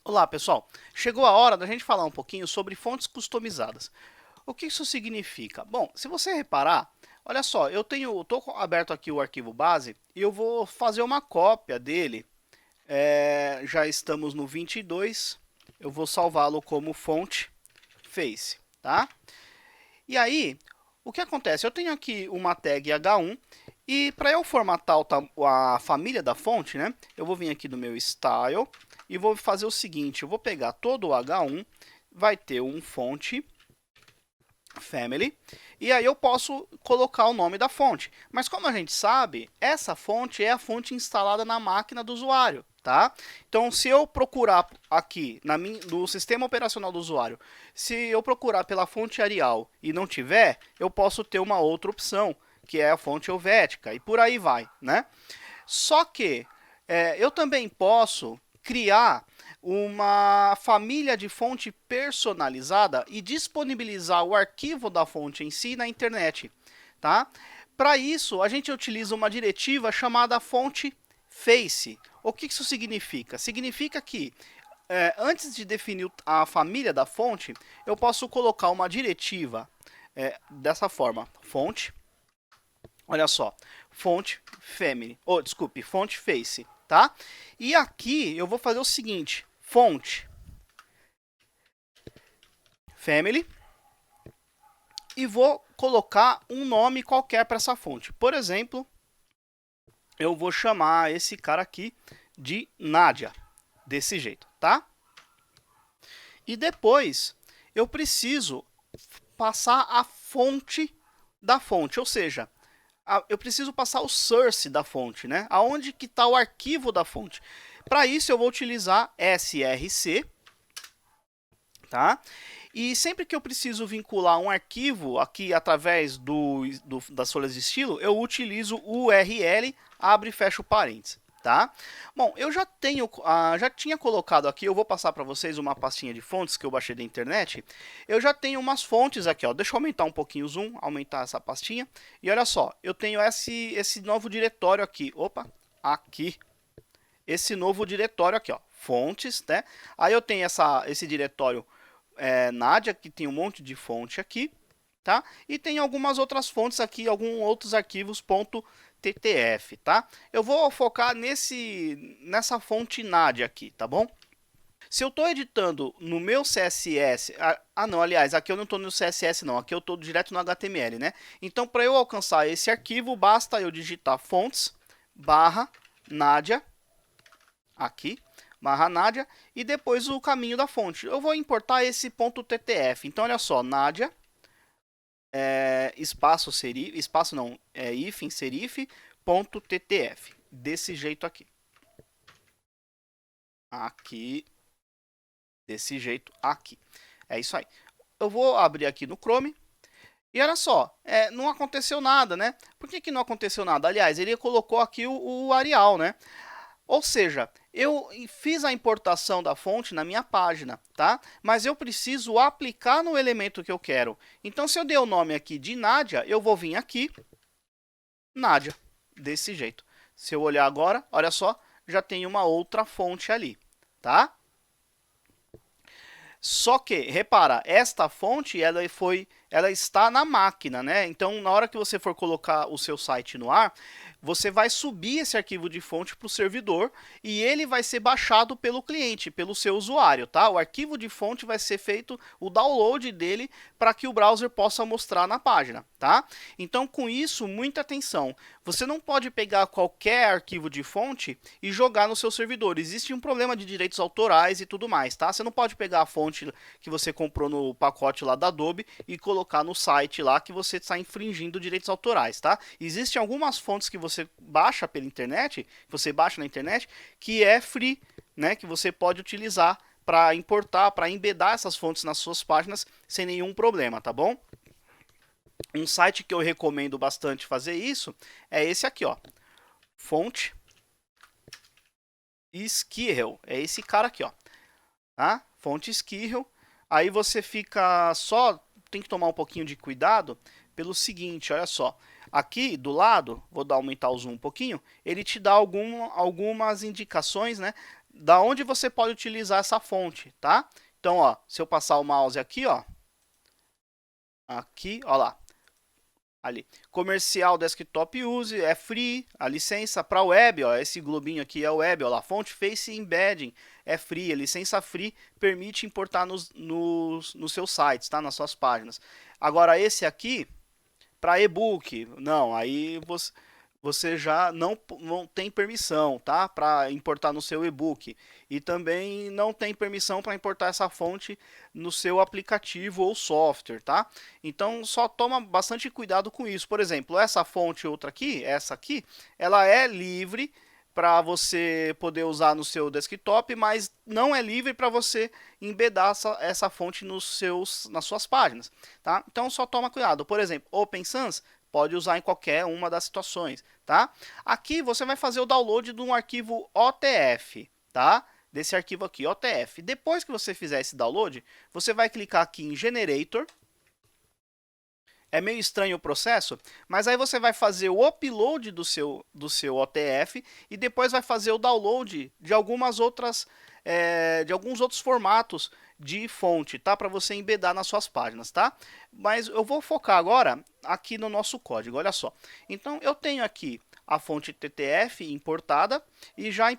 Olá, pessoal. Chegou a hora da gente falar um pouquinho sobre fontes customizadas. O que isso significa? Bom, se você reparar, olha só, estou aberto aqui o arquivo base e eu vou fazer uma cópia dele. Já estamos no 22, eu vou salvá-lo como fonte face, tá? E aí, o que acontece? Eu tenho aqui uma tag H1 e para eu formatar a família da fonte, né? Eu vou vir aqui no meu style e vou fazer o seguinte, eu vou pegar todo o H1, vai ter um fonte family, e aí eu posso colocar o nome da fonte. Mas como a gente sabe, essa fonte é a fonte instalada na máquina do usuário, tá? Então, se eu procurar aqui no sistema operacional do usuário, se eu procurar pela fonte Arial e não tiver, eu posso ter uma outra opção, que é a fonte Helvética, e por aí vai, né? Só que eu também posso criar uma família de fonte personalizada e disponibilizar o arquivo da fonte em si na internet, tá? Para isso, a gente utiliza uma diretiva chamada fonte face. O que isso significa? Significa que antes de definir a família da fonte, eu posso colocar uma diretiva dessa forma, fonte, olha só, fonte family, desculpe, fonte face, tá? E aqui eu vou fazer o seguinte, fonte family e vou colocar um nome qualquer para essa fonte. Por exemplo, eu vou chamar esse cara aqui de Nádia, desse jeito, tá? E depois eu preciso passar a fonte da fonte, ou seja, eu preciso passar o source da fonte, né? Aonde que está o arquivo da fonte. Para isso eu vou utilizar src, tá? E sempre que eu preciso vincular um arquivo aqui através das folhas de estilo, eu utilizo o URL, abre e fecha o parênteses, tá? Bom, eu já tinha colocado aqui, eu vou passar para vocês uma pastinha de fontes que eu baixei da internet. Eu já tenho umas fontes aqui, ó. Deixa eu aumentar um pouquinho o zoom, aumentar essa pastinha. E olha só, eu tenho esse novo diretório aqui. Opa, aqui. Esse novo diretório aqui, ó, fontes, né? Aí eu tenho esse diretório Nádia, que tem um monte de fonte aqui, tá? E tem algumas outras fontes aqui, alguns outros arquivos .ttf, tá? Eu vou focar nessa fonte Nádia aqui, tá bom? Se eu estou editando no meu CSS, não, aliás, aqui eu não estou no CSS não, aqui eu estou direto no HTML, né? Então, para eu alcançar esse arquivo, basta eu digitar fontes barra Nádia, aqui, barra Nádia, e depois o caminho da fonte. Eu vou importar esse .ttf. Então, olha só, Nádia, espaço serif, espaço não, hífen serif, .ttf. Desse jeito aqui. Aqui. Desse jeito aqui. É isso aí. Eu vou abrir aqui no Chrome. E olha só, não aconteceu nada, né? Por que não aconteceu nada? Aliás, ele colocou aqui o Arial, né? Ou seja, eu fiz a importação da fonte na minha página, tá? Mas eu preciso aplicar no elemento que eu quero. Então, se eu der o nome aqui de Nádia, eu vou vir aqui, Nádia, desse jeito. Se eu olhar agora, olha só, já tem uma outra fonte ali, tá? Só que, repara, esta fonte ela está na máquina, né? Então, na hora que você for colocar o seu site no ar, você vai subir esse arquivo de fonte para o servidor e ele vai ser baixado pelo cliente, pelo seu usuário, tá? O arquivo de fonte vai ser feito o download dele para que o browser possa mostrar na página, tá? Então, com isso, muita atenção. Você não pode pegar qualquer arquivo de fonte e jogar no seu servidor. Existe um problema de direitos autorais e tudo mais, tá? Você não pode pegar a fonte que você comprou no pacote lá da Adobe e colocar no site lá que você está infringindo direitos autorais, tá? Existem algumas fontes que você baixa pela internet, você baixa na internet, que é free, né? Que você pode utilizar para importar, para embedar essas fontes nas suas páginas sem nenhum problema, tá bom? Um site que eu recomendo bastante fazer isso é esse aqui, ó. Fonte Skirrel. É esse cara aqui, ó. Tá? Fonte Skirrel. Aí você fica só... Tem que tomar um pouquinho de cuidado pelo seguinte, olha só. Aqui do lado, vou aumentar o zoom um pouquinho, ele te dá algumas indicações, né? da onde você pode utilizar essa fonte, tá? Então, ó, se eu passar o mouse aqui, ó, lá, ali, comercial desktop use, é free, a licença para web, ó, esse globinho aqui é web, ó lá, font face embedding, é free, a licença free permite importar nos seus sites, tá? Nas suas páginas. Agora, esse aqui, para e-book, não, aí você já não tem permissão, tá? Para importar no seu e-book. E também não tem permissão para importar essa fonte no seu aplicativo ou software, tá? Então só toma bastante cuidado com isso. Por exemplo, essa fonte outra aqui, essa aqui, ela é livre para você poder usar no seu desktop, mas não é livre para você embedar essa fonte nas suas páginas, tá? Então só toma cuidado. Por exemplo, Open Sans pode usar em qualquer uma das situações, tá? Aqui você vai fazer o download de um arquivo OTF, tá? Desse arquivo aqui, OTF. Depois que você fizer esse download, você vai clicar aqui em Generator. É meio estranho o processo, mas aí você vai fazer o upload do seu OTF e depois vai fazer o download de alguns outros formatos de fonte, tá? Para você embedar nas suas páginas, tá? Mas eu vou focar agora aqui no nosso código, olha só. Então eu tenho aqui a fonte TTF importada e já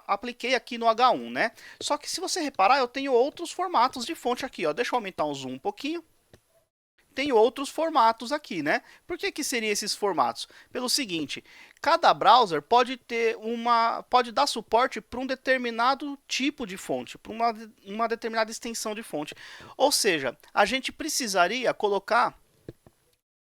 apliquei aqui no H1, né? Só que se você reparar, eu tenho outros formatos de fonte aqui, ó. Deixa eu aumentar o zoom um pouquinho. Tem outros formatos aqui, né? Por que seriam esses formatos? Pelo seguinte, cada browser pode dar suporte para um determinado tipo de fonte, para uma determinada extensão de fonte. Ou seja, a gente precisaria colocar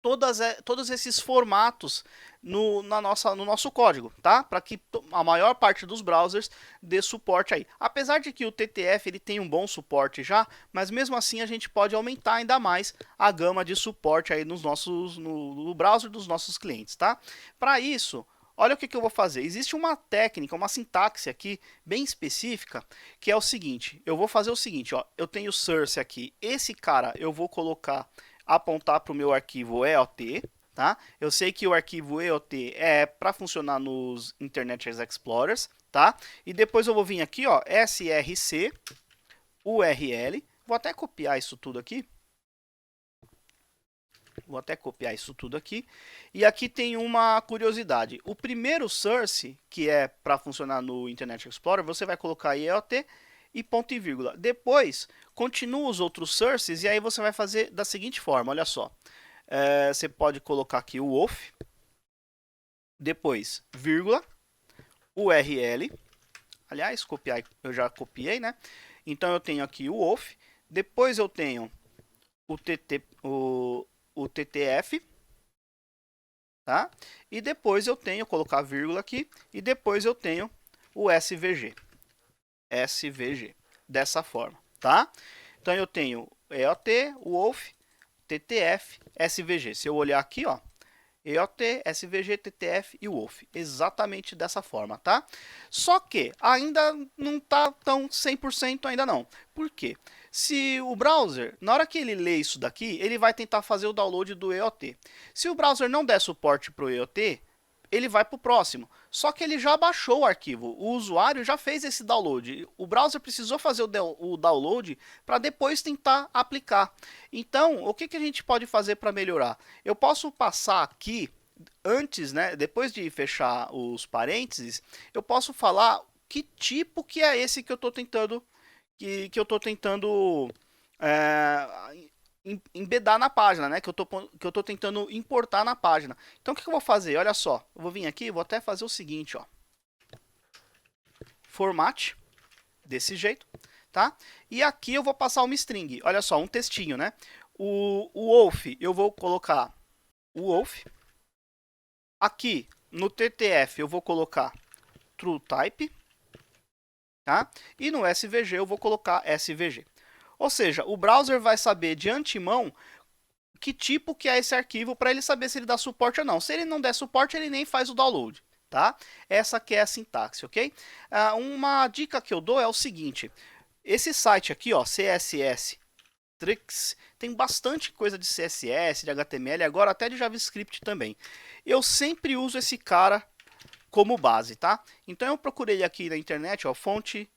todos esses formatos no nosso código, tá? Para que a maior parte dos browsers dê suporte aí. Apesar de que o TTF ele tem um bom suporte já, mas mesmo assim a gente pode aumentar ainda mais a gama de suporte aí no browser dos nossos clientes, tá? Para isso, olha o que eu vou fazer. Existe uma técnica, uma sintaxe aqui bem específica, que é o seguinte. Eu vou fazer o seguinte, ó. Eu tenho source aqui. Esse cara eu vou apontar para o meu arquivo EOT, tá? Eu sei que o arquivo EOT é para funcionar nos Internet Explorers, tá? E depois eu vou vir aqui, ó, src url. Vou até copiar isso tudo aqui. E aqui tem uma curiosidade. O primeiro source, que é para funcionar no Internet Explorer, você vai colocar EOT e ponto e vírgula. Depois, continua os outros sources e aí você vai fazer da seguinte forma, olha só. Você pode colocar aqui o wolf, depois vírgula, URL. Aliás, copiar, eu já copiei, né? Então eu tenho aqui o wolf, depois eu tenho o TTF, tá? E depois eu tenho, colocar vírgula aqui, e depois eu tenho o SVG. Dessa forma, tá? Então eu tenho EOT, wolf, TTF, SVG. Se eu olhar aqui, ó, EOT, SVG, TTF e wolf, exatamente dessa forma, tá? Só que ainda não tá tão 100% ainda não. Por quê? Se o browser, na hora que ele lê isso daqui, ele vai tentar fazer o download do EOT. Se o browser não der suporte para o EOT, ele vai para o próximo. Só que ele já baixou o arquivo, o usuário já fez esse download. O browser precisou fazer o download para depois tentar aplicar. Então, o que a gente pode fazer para melhorar? Eu posso passar aqui, antes, né, depois de fechar os parênteses, eu posso falar que tipo que é esse que eu estou tentando, embedar na página, né? Que eu tô tentando importar na página. Então, o que eu vou fazer? Olha só, eu vou vir aqui, vou até fazer o seguinte, ó. Format, desse jeito, tá? E aqui eu vou passar uma string, olha só, um textinho, né? O wolf, eu vou colocar o wolf. Aqui, no TTF, eu vou colocar true type, tá? E no SVG, eu vou colocar SVG. Ou seja, o browser vai saber de antemão que tipo que é esse arquivo para ele saber se ele dá suporte ou não. Se ele não der suporte, ele nem faz o download, tá? Essa que é a sintaxe, ok? Uma dica que eu dou é o seguinte. Esse site aqui, ó, CSS Tricks, tem bastante coisa de CSS, de HTML, agora até de JavaScript também. Eu sempre uso esse cara como base, tá? Então eu procurei aqui na internet, ó, fonte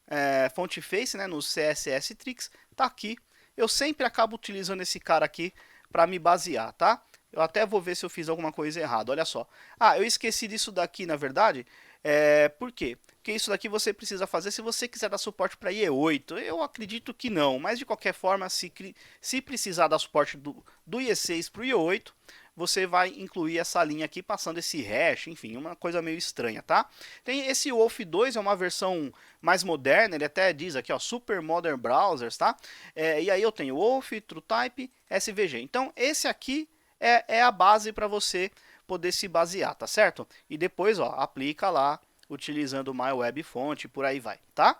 face, né, no CSS Tricks, tá aqui. Eu sempre acabo utilizando esse cara aqui para me basear, tá? Eu até vou ver se eu fiz alguma coisa errada, olha só. Ah, eu esqueci disso daqui, na verdade. Por quê? Porque isso daqui você precisa fazer se você quiser dar suporte para IE8. Eu acredito que não, mas de qualquer forma, se precisar dar suporte do IE6 para o IE8, você vai incluir essa linha aqui passando esse hash, enfim, uma coisa meio estranha, tá? Tem esse Wolf 2, é uma versão mais moderna, ele até diz aqui, ó, Super Modern Browsers, tá? E aí eu tenho Wolf, TrueType, SVG. Então, esse aqui é a base para você poder se basear, tá certo? E depois, ó, aplica lá utilizando o MyWebFont, por aí vai, tá?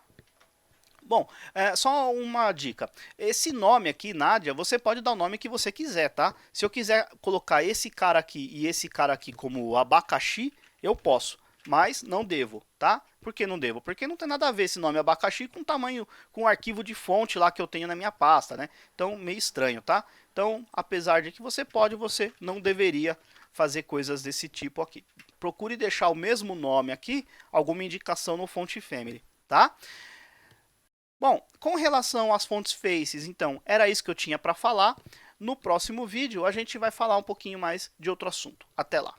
Bom, só uma dica. Esse nome aqui, Nádia, você pode dar o nome que você quiser, tá? Se eu quiser colocar esse cara aqui e esse cara aqui como abacaxi, eu posso, mas não devo, tá? Por que não devo? Porque não tem nada a ver esse nome abacaxi com o tamanho, com o arquivo de fonte lá que eu tenho na minha pasta, né? Então, meio estranho, tá? Então, apesar de que você pode, você não deveria fazer coisas desse tipo aqui. Procure deixar o mesmo nome aqui, alguma indicação no Font Family, tá? Bom, com relação às fontes faces, então, era isso que eu tinha para falar. No próximo vídeo, a gente vai falar um pouquinho mais de outro assunto. Até lá!